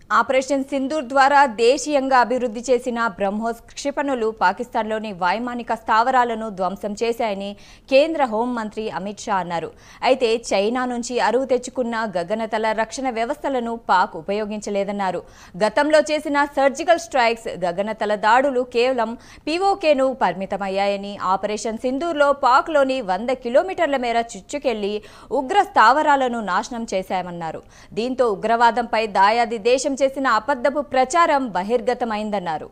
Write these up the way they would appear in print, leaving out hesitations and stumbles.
Operation Sindoor ద్వారా దేశీయంగా అభివృద్ధి చేసిన బ్రహ్మోస్ క్షిపణులు పాకిస్తాన్లోని వైమానిక స్థావరాలను ధ్వంసం చేశాయని కేంద్ర హోంమంత్రి అమిత్ షా అన్నారు. అయితే చైనా నుంచి అరువు తెచ్చుకున్న గగనతల రక్షణ వ్యవస్థలను పాక్ ఉపయోగించలేదన్నారు. గతంలో చేసిన సర్జికల్ స్ట్రైక్స్, గగనతల దాడులు కేవలం పీఓకేను పరిమితమయ్యాయని, ఆపరేషన్ సింధూర్లో పాక్లోని 100 కిలోమీటర్ల మేర చుచ్చుకెళ్లి ఉగ్ర స్థావరాలను నాశనం చేశామన్నారు. దీంతో ఉగ్రవాదంపై దాయాది దేశం చేసిన అబద్ధపు ప్రచారం బహిర్గతమైందన్నారు.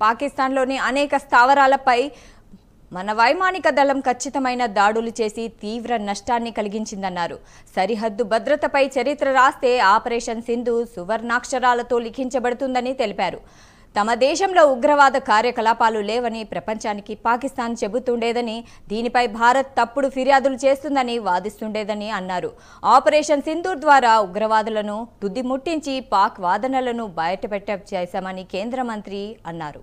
పాకిస్తాన్లోని అనేక స్థావరాలపై మన వైమానిక దళం ఖచ్చితమైన దాడులు చేసి తీవ్ర నష్టాన్ని కలిగించిందన్నారు. సరిహద్దు భద్రతపై చరిత్ర రాస్తే ఆపరేషన్ సింధూర్ సువర్ణాక్షరాలతో లిఖించబడుతుందని తెలిపారు. తమ దేశంలో ఉగ్రవాద కార్యకలాపాలు లేవని ప్రపంచానికి పాకిస్తాన్ చెబుతుండేదని, దీనిపై భారత్ తప్పుడు ఫిర్యాదులు చేస్తుందని వాదిస్తుండేదని అన్నారు. ఆపరేషన్ సింధూర్ ద్వారా ఉగ్రవాదులను తుది ముట్టించి పాక్ వాదనలను బయటపెట్ట చేశామని కేంద్ర మంత్రి అన్నారు.